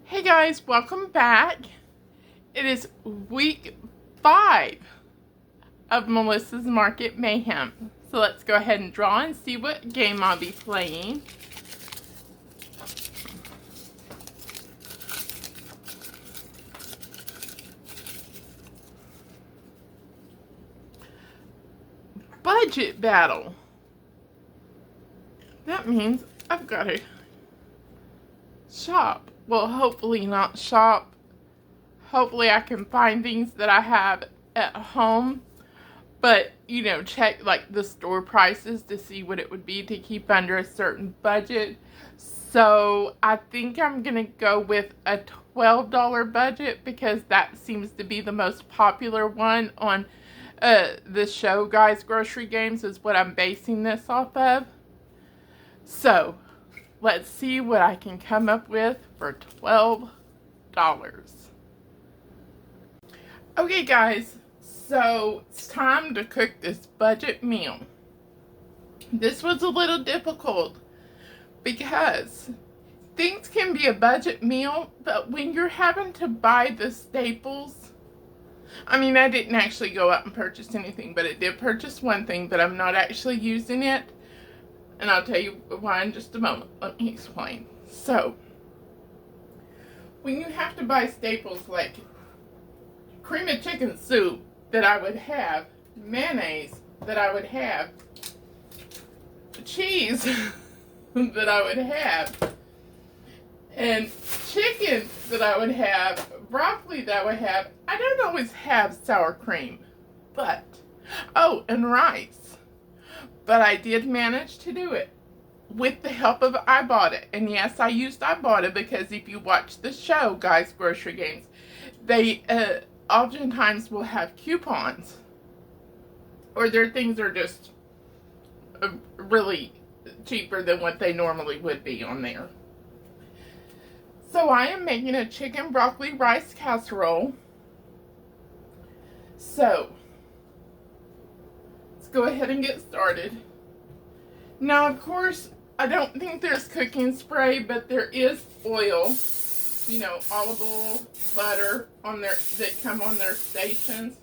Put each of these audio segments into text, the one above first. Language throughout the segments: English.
Hey guys, welcome back. It is week 5 of Melissa's Market Mayhem. So let's go ahead and draw and see what game I'll be playing. Budget battle. That means I've got to shop. Well, hopefully not shop. Hopefully I can find things that I have at home. But, you know, check like the store prices to see what it would be to keep under a certain budget. So I think I'm going to go with a $12 budget because that seems to be the most popular one on the show, Guys Grocery Games, is what I'm basing this off of. So let's see what I can come up with for $12. Okay guys, so it's time to cook this budget meal. This was a little difficult because things can be a budget meal, but when you're having to buy the staples, I mean, I didn't actually go out and purchase anything, but I did purchase one thing, but I'm not actually using it. And I'll tell you why in just a moment. Let me explain. So, when you have to buy staples like cream of chicken soup that I would have, mayonnaise that I would have, cheese that I would have, and chicken that I would have, broccoli that I would have, I don't always have sour cream, but, oh, and rice. But I did manage to do it with the help of iBought It. And yes, I used iBought It because if you watch the show, Guys Grocery Games, they oftentimes will have coupons. Or their things are just really cheaper than what they normally would be on there. So I am making a chicken broccoli rice casserole. So go ahead and get started. Now, of course, I don't think there's cooking spray, but there is oil, you know, olive oil, butter on their that come on their stations.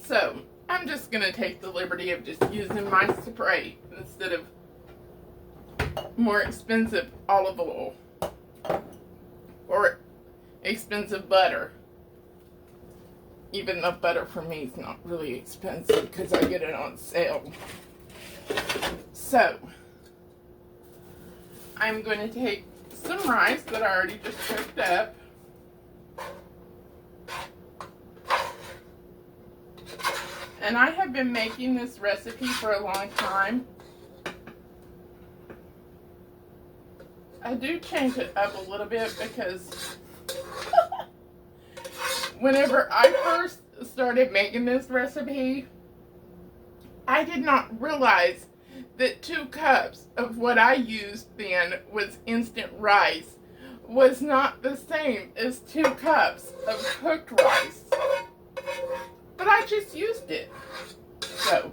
So I'm just gonna take the liberty of just using my spray instead of more expensive olive oil or expensive butter. Even though butter for me is not really expensive because I get it on sale. So, I'm going to take some rice that I already just cooked up. And I have been making this recipe for a long time. I do change it up a little bit because whenever I first started making this recipe, I did not realize that 2 cups of what I used then was instant rice was not the same as 2 cups of cooked rice. But I just used it. So,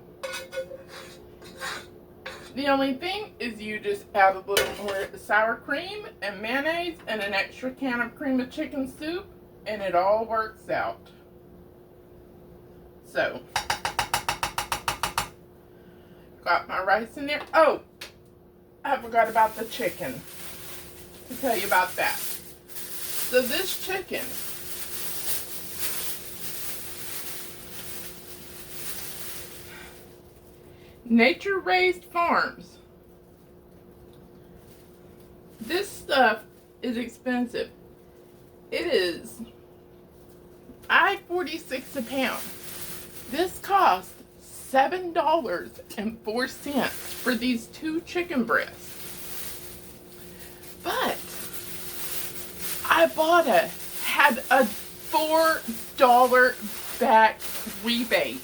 the only thing is you just add a little more sour cream and mayonnaise and an extra can of cream of chicken soup, and it all works out. So, got my rice in there. Oh, I forgot about the chicken. To tell you about that. So this chicken Nature Raised Farms. This stuff is expensive. It is $46 a pound. This cost $7.04 for these 2 chicken breasts. But iBought had a $4 back rebate.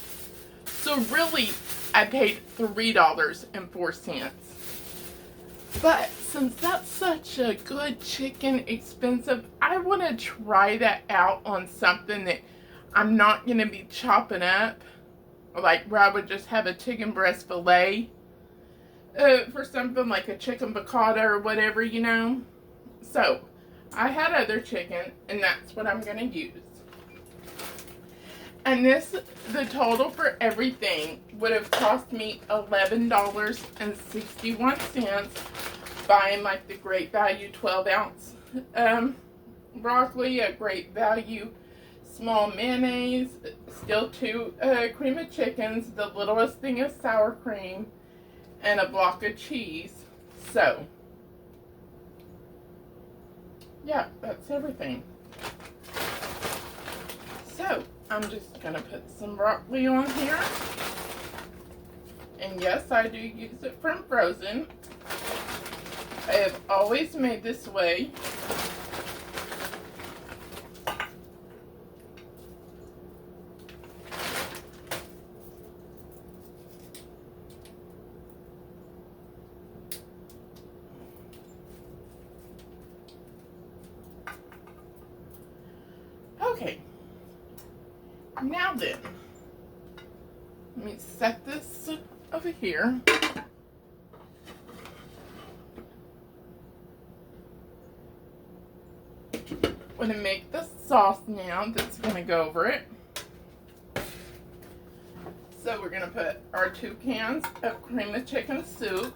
So really, I paid $3.04. But since that's such a good chicken, expensive, I want to try that out on something that I'm not going to be chopping up. Like where I would just have a chicken breast fillet for something like a chicken piccata or whatever, you know. So I had other chicken, and that's what I'm going to use. And the total for everything would have cost me $11.61, buying like the Great Value 12-ounce broccoli, a Great Value small mayonnaise, still 2 cream of chickens, the littlest thing of sour cream, and a block of cheese. So, yeah, that's everything. So, I'm just going to put some broccoli on here. And yes, I do use it from frozen. I have always made this way. Okay. Now then, let me set this over here. I'm going to make the sauce now that's going to go over it. So we're going to put our 2 cans of cream of chicken soup.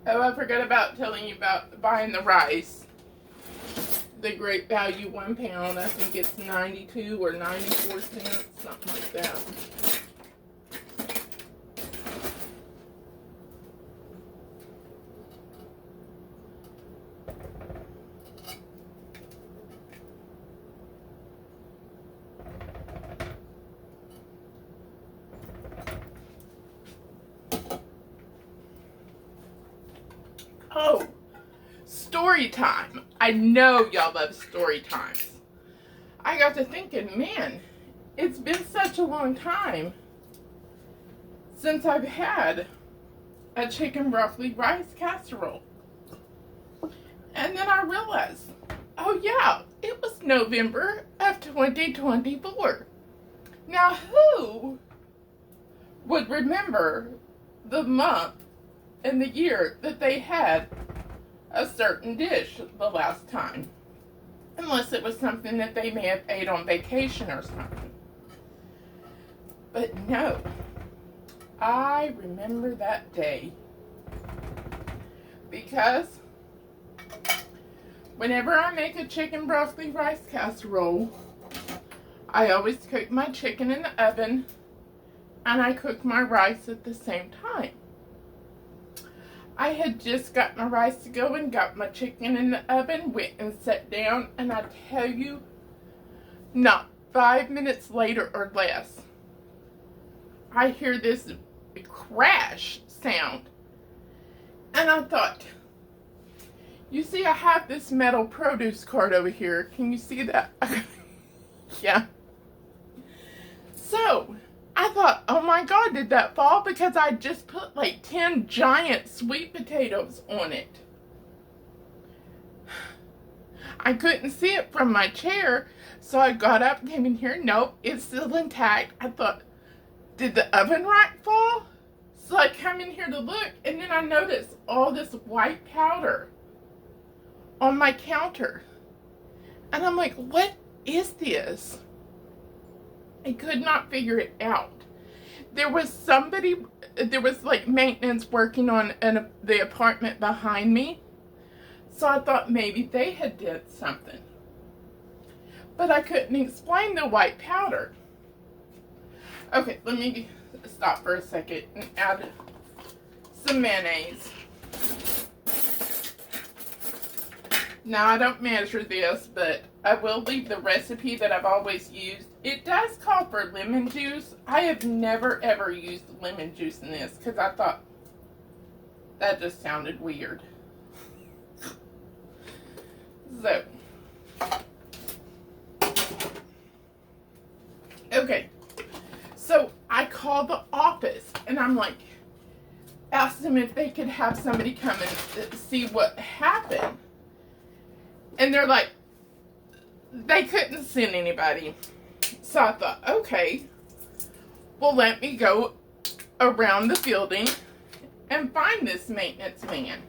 Oh, I forgot about telling you about buying the rice. The Great Value 1 pound, I think it's 92 or 94 cents, something like that. Oh, story time. I know y'all love story times. I got to thinking, man, it's been such a long time since I've had a chicken broccoli rice casserole. And then I realized, oh yeah, it was November of 2024. Now who would remember the month and the year that they had a certain dish the last time? Unless it was something that they may have ate on vacation or something. But no, I remember that day. Because whenever I make a chicken broccoli rice casserole, I always cook my chicken in the oven and I cook my rice at the same time. I had just got my rice going, got my chicken in the oven, went and sat down, and I tell you, not 5 minutes later or less, I hear this crash sound. And I thought, you see, I have this metal produce cart over here. Can you see that? Yeah. So, I thought, oh my God, did that fall? Because I just put like 10 giant sweet potatoes on it. I couldn't see it from my chair, so I got up, came in here. Nope, it's still intact. I thought, did the oven rack fall? So I come in here to look, and then I noticed all this white powder on my counter. And I'm like, what is this? I could not figure it out. There was like maintenance working on the apartment behind me. So I thought maybe they had did something. But I couldn't explain the white powder. Okay, let me stop for a second and add some mayonnaise. Now, I don't measure this, but I will leave the recipe that I've always used. It does call for lemon juice. I have never ever used lemon juice in this because I thought that just sounded weird. So, okay. So, I called the office and I'm like, asked them if they could have somebody come and see what happened. And they're like, they couldn't send anybody. So I thought, okay, well, let me go around the building and find this maintenance man.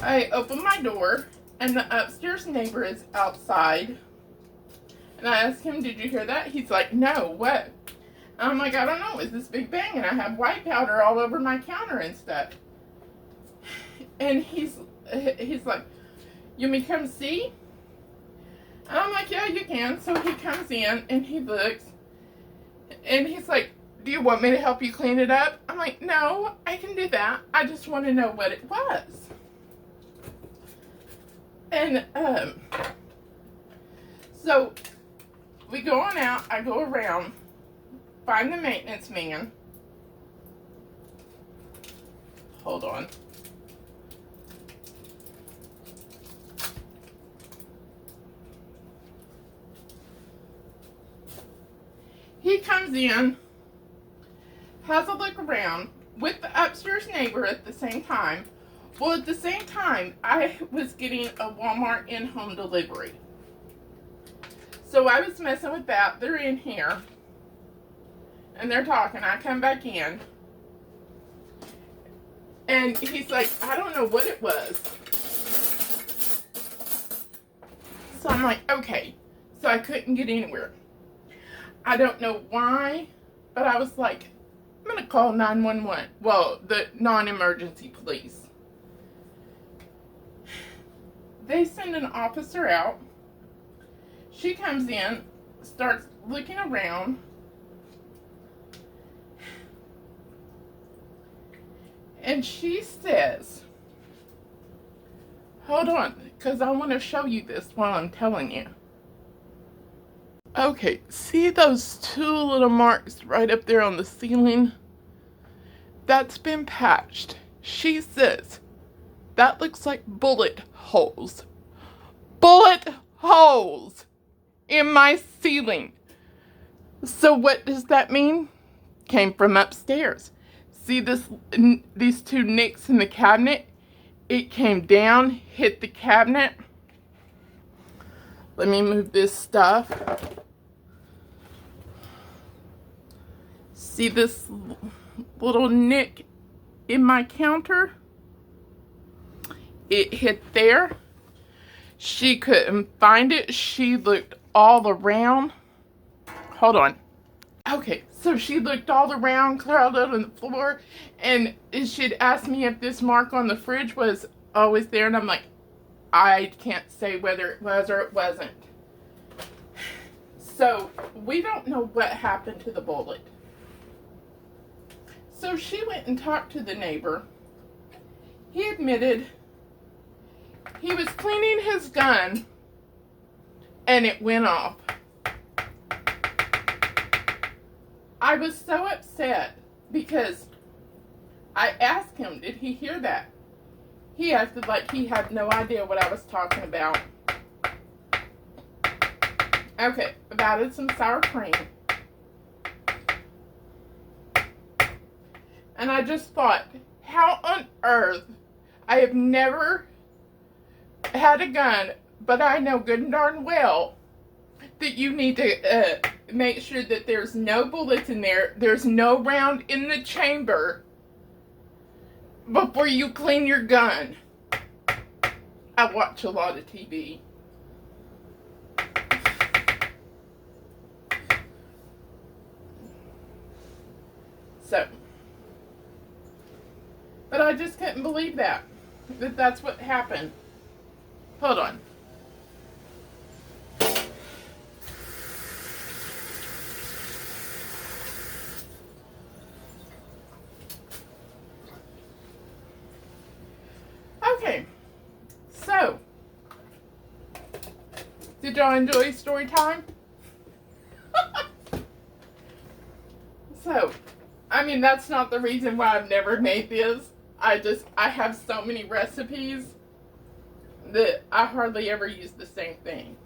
I open my door, and the upstairs neighbor is outside. And I asked him, did you hear that? He's like, no, what? And I'm like, I don't know, it's this big bang, and I have white powder all over my counter and stuff. And he's like, you want me to come see? And I'm like, yeah, you can. So he comes in, and he looks, and he's like, do you want me to help you clean it up? I'm like, no, I can do that. I just want to know what it was. And, so we go on out, I go around, find the maintenance man. Hold on. He comes in, has a look around with the upstairs neighbor at the same time. Well, at the same time, I was getting a Walmart in-home delivery. So I was messing with that. They're in here. And they're talking. I come back in. And he's like, I don't know what it was. So I'm like, okay. So I couldn't get anywhere. I don't know why, but I was like, I'm going to call 911. Well, the non-emergency police. They send an officer out. She comes in, starts looking around. And she says, hold on, because I want to show you this while I'm telling you. Okay, see those two little marks right up there on the ceiling? That's been patched. She says, that looks like bullet holes. Bullet holes in my ceiling. So what does that mean? Came from upstairs. See these two nicks in the cabinet? It came down, hit the cabinet. Let me move this stuff. See this little nick in my counter? It hit there. She couldn't find it. She looked all around. Hold on. Okay, so she looked all around, crawled out on the floor, and she'd asked me if this mark on the fridge was always there, and I'm like, I can't say whether it was or it wasn't. So we don't know what happened to the bullet. So she went and talked to the neighbor. He admitted he was cleaning his gun and it went off. I was so upset because I asked him, did he hear that? He acted like he had no idea what I was talking about. Okay, I've added some sour cream. And I just thought, how on earth, I have never had a gun, but I know good and darn well that you need to make sure that there's no bullets in there, there's no round in the chamber before you clean your gun. I watch a lot of TV. So, but I just couldn't believe that's what happened. Hold on. Okay, so, did y'all enjoy story time? So, I mean, that's not the reason why I've never made this. I have so many recipes that I hardly ever use the same thing.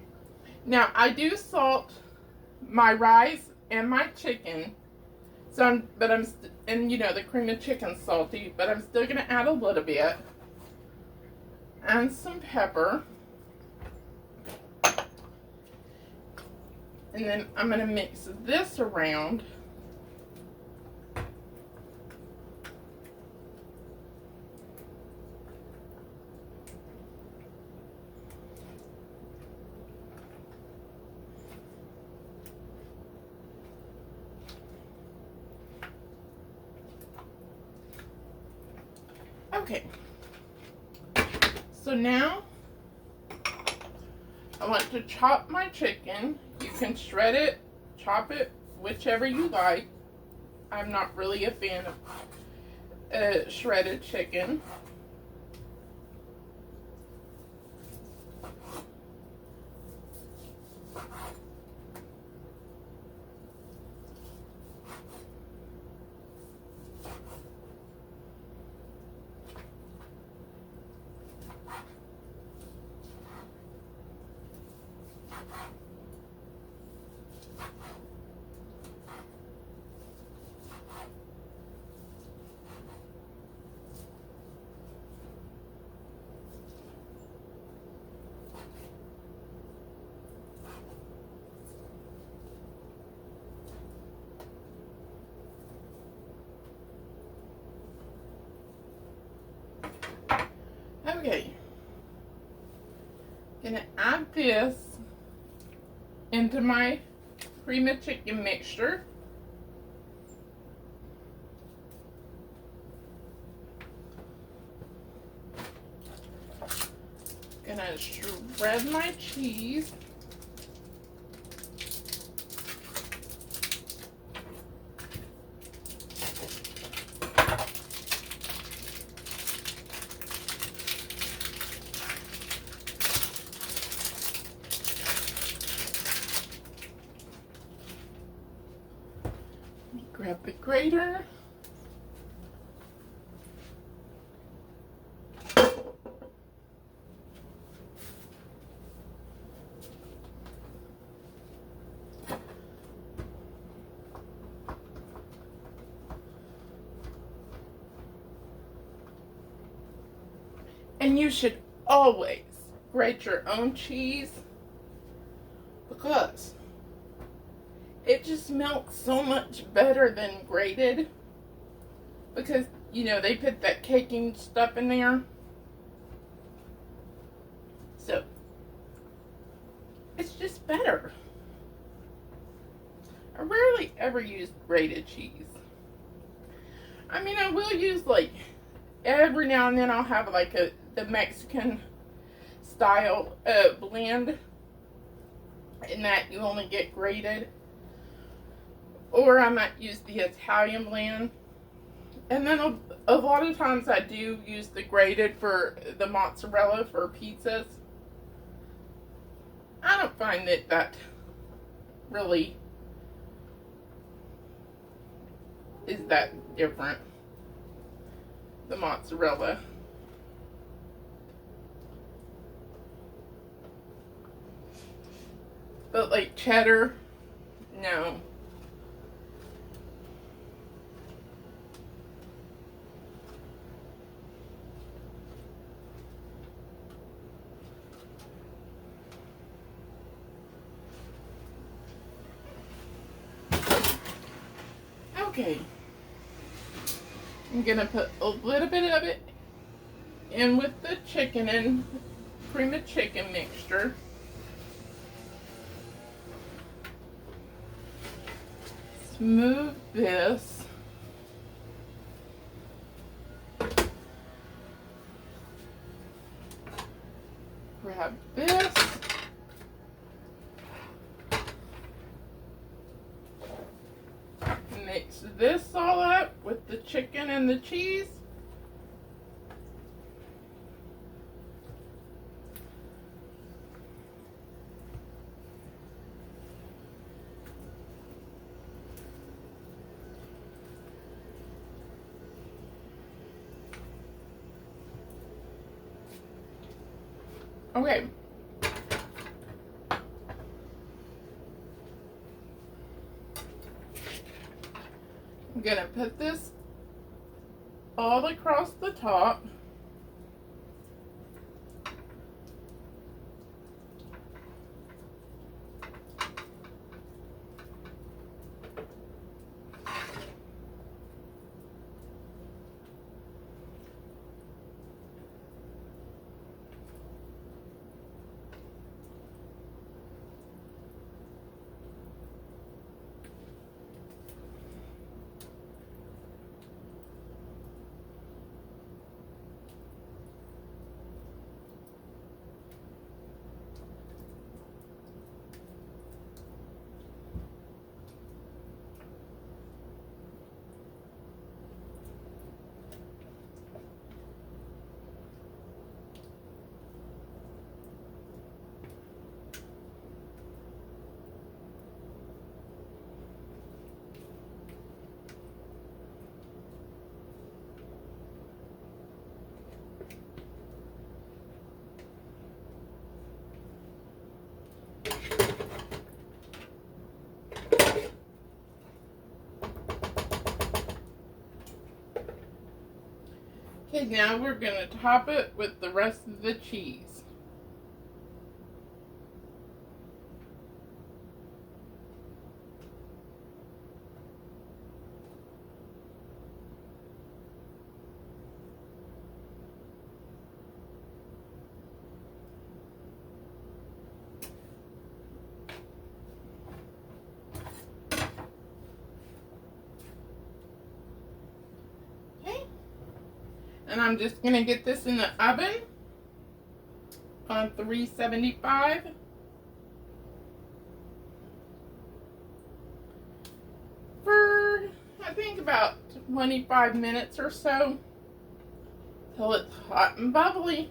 Now, I do salt my rice and my chicken. So, and you know, the cream of chicken's salty, but I'm still going to add a little bit. And some pepper. And then I'm going to mix this around. Okay, so now I want to chop my chicken. You can shred it, chop it, whichever you like. I'm not really a fan of shredded chicken. Okay, gonna add this into my cream of chicken mixture. Gonna shred my cheese. Grab the grater. And you should always grate your own cheese because it just melts so much better than grated, because you know they put that caking stuff in there. So it's just better. I rarely ever use grated cheese. I mean, I will use, like, every now and then I'll have like the Mexican style blend, and that you only get grated. Or I might use the Italian blend. And then a lot of times I do use the grated for the mozzarella for pizzas. I don't find that really is that different, the mozzarella. But like cheddar, no. Okay, I'm gonna put a little bit of it in with the chicken and cream of chicken mixture. Smooth this. Grab this. Mix this all up with the chicken and the cheese. Okay. I'm gonna put this all across the top. Okay, now we're going to top it with the rest of the cheese. And I'm just going to get this in the oven on 375 for, I think, about 25 minutes or so till it's hot and bubbly.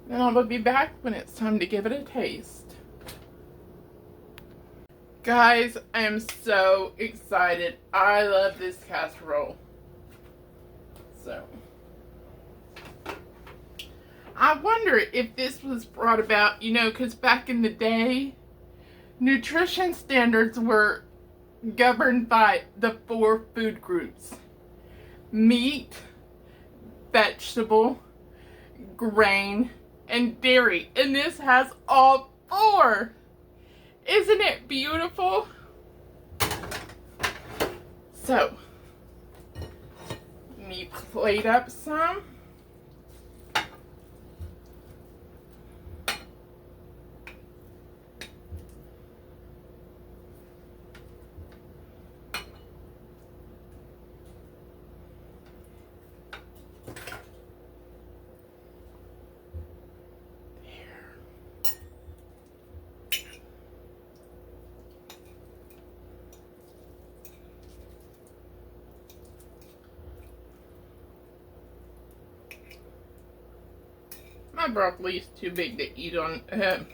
Then I will be back when it's time to give it a taste. Guys, I am so excited. I love this casserole. So I wonder if this was brought about, you know, because back in the day, nutrition standards were governed by the 4 food groups: meat, vegetable, grain, and dairy. And this has all 4. Isn't it beautiful? So, let me plate up some. My broccoli is too big to eat on camera.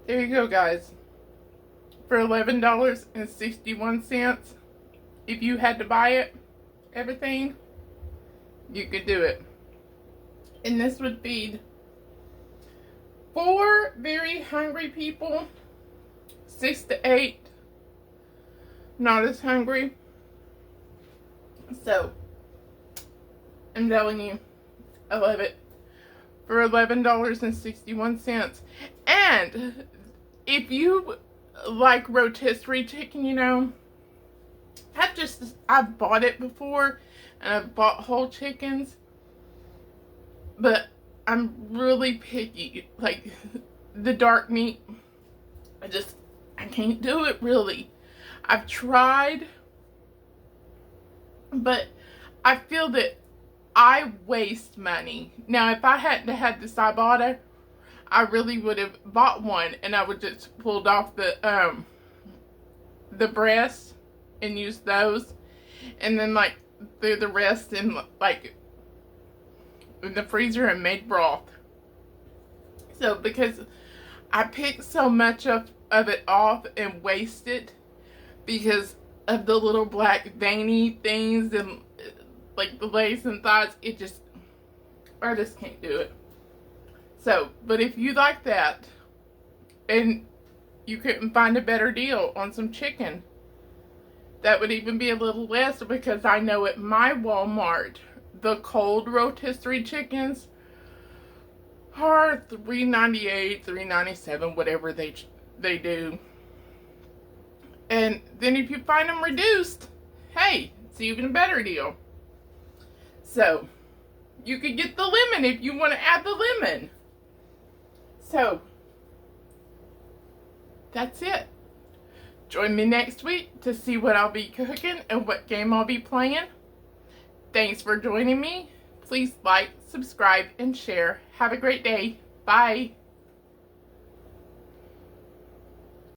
There you go, guys. For $11.61, if you had to buy it, everything, you could do it. And this would feed 4 very hungry people, 6 to 8 not as hungry. So, I'm telling you, I love it. For $11.61. And if you like rotisserie chicken, you know, I've bought it before, and I've bought whole chickens, but I'm really picky. Like, the dark meat, I can't do it, really. I've tried, but I feel that I waste money. Now, if I hadn't had the ciabatta, I really would have bought one, and I would just pulled off the breast and used those, and then like threw the rest in like in the freezer and made broth. So because I picked so much of it off and wasted because of the little black veiny things and like the legs and thighs, I just can't do it. So, but if you like that, and you couldn't find a better deal on some chicken, that would even be a little less, because I know at my Walmart, the cold rotisserie chickens are $3.98, $3.97, whatever they do. And then if you find them reduced, hey, it's even a better deal. So, you could get the lemon if you want to add the lemon. So, that's it. Join me next week to see what I'll be cooking and what game I'll be playing. Thanks for joining me. Please like, subscribe, and share. Have a great day. Bye.